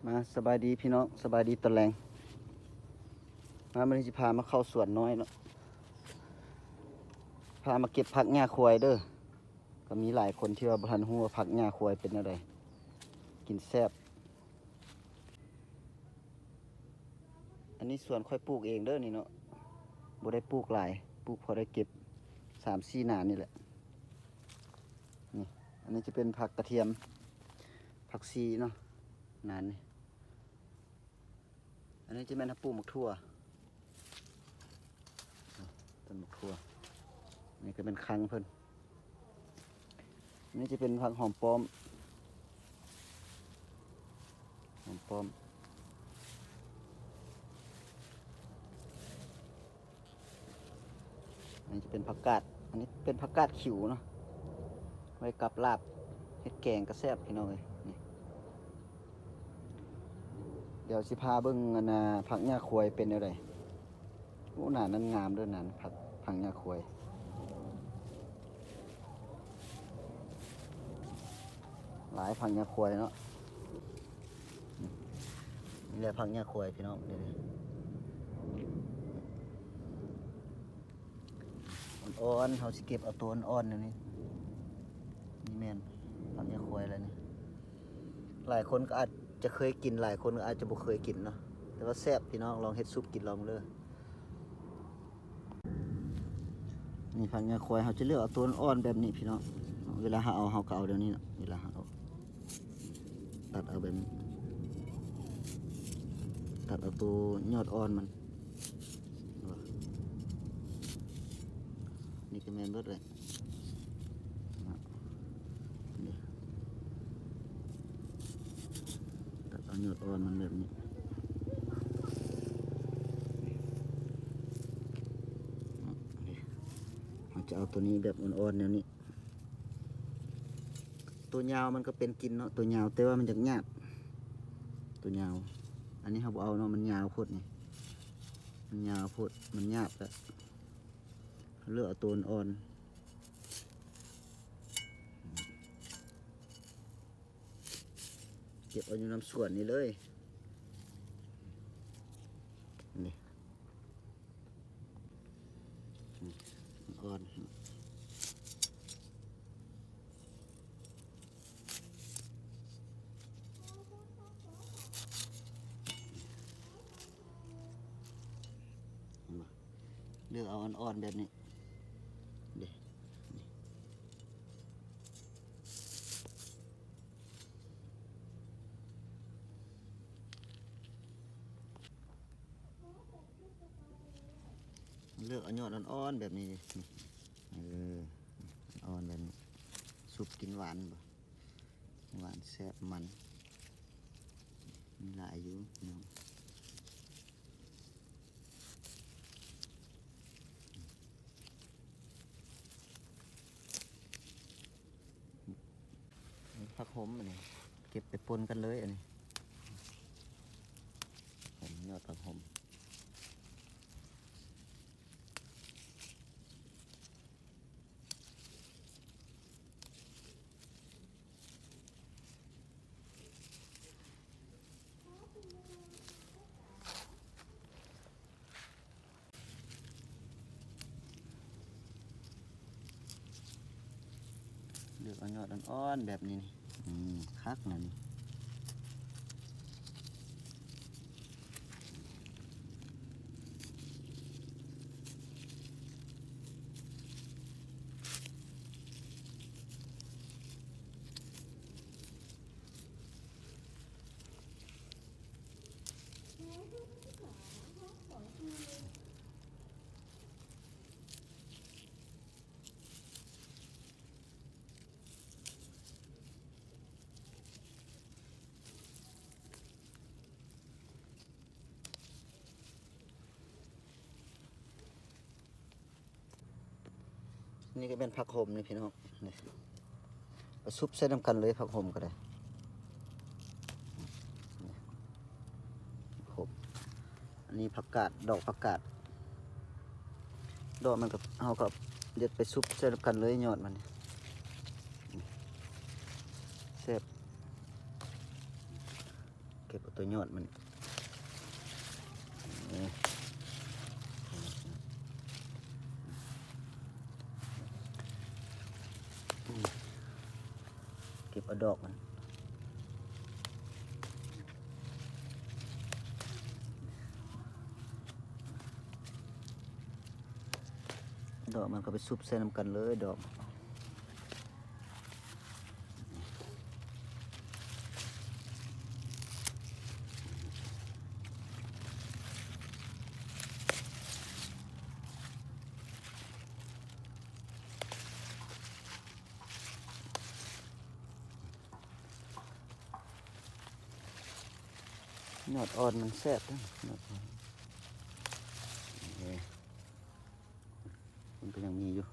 มาสบายดีพี่น้องสบายดีตะแลงมาวันนี้จะพามาเข้าสวนน้อยเนาะพามาเก็บผักหญ้าควายเด้อก็มีหลายคนที่ว่าบ่ทันฮู้ว่าผักหญ้าควายเป็นอะไรกินแซ่บอันนี้สวนค่อยปลูกเองเด้อนี่เนาะบ่ได้ปลูกหลายปลูกพอได้เก็บ3-4หน้านี่แหละนี่อันนี้จะเป็นผักกระเทียมผักชีเนาะนานนี่อันนี้จะเป็นปลูกหมกทั่วต้นหมกทั่วนี่ก็เป็นคังเพิ่นนี่จะเป็นผักหอมป้อมหอมป้อมอันนี้จะเป็นผักกาดอันนี้เป็นผักกาดขิวเนาะไว้กับลาบเฮ็ดแกงกระแซบพี่น้องเลยนี่เดี๋ยวสิพาเบิ่งอันน่ะผักหญ้าควายเป็นอะไรโอ้หน้านั้นงามด้วยนั่นผักหญ้าควายหลายผักหญ้าควายเนาะนี่แหละผักหญ้าควายพี่น้องนี่อ่อนๆเขาสิเก็บเอาตัวอ่อนๆนี่นี่แม่นผักหญ้าควายแล้วนี่หลายคนก็อาจจะเคยกินหลายคนก็อาจจะบ่เคยกินเนาะแต่ว่าแซ่บพี่น้องลองเฮ็ดซุปกินลองเลยนี่ผักหญ้าควายเขาจะเลือกเอาตัวอ่อนแบบนี้พี่น้องเวลาเขาก็เอาเดี๋ยวนี้เนาะเวลาเขาตัดเอาแบบนี้ตัดเอาตัวยอดอ่อนมันนี่ก็แม่นเบิดเลยนี่ตัดเอายอดอ่อนมันแบบนี้เราจะเอาตัวนี้แบบอ่อนๆแนวนี้ตัวยาวมันก็เป็นกินเนาะตัวยาวแต่ว่ามันจะหยาบตัวยาวอันนี้เขาเอาเนาะมันยาวโพดนี่มันยาวโพดมันหยาบแล้วเลือกเอาตัวอ่อนเก็บเอาอยู่น้ำสวนนี่เลยนี่อ่อนเลือกเอาอ่อนๆแบบนี้เด็เลือกเอายอดอ่อนๆแบบนี้เอออ่อนแบบนี้ซุปกินหวานบ่หวานแซ่บมันมีหลายอยู่น้องผักขมอันนี้เก็บไปปนกันเลยอันนี้ยอดผักขมเลือกเอายอดอ่อนๆแบบนี้นี่คักนั่นนี่ก็เป็นผักขมนี่พี่น้องนี่เอาซุปใส่น้ำกันเลยผักขมก็ได้ขมอันนี้ผักกาดดอกผักกาดดอกมันกับเอากับเด็ดไปซุปใส่น้ำกันเลยยอดมันแซ่บ เก็บเอาตัวยอดมันนี่เก็บเอาดอกมันดอกมันก็ไปซุบใส่น้ำกันเลยดอกยอดอ่อนมันแซ่บนะยอดอ่อนนี่มันก็ยังมีอยู่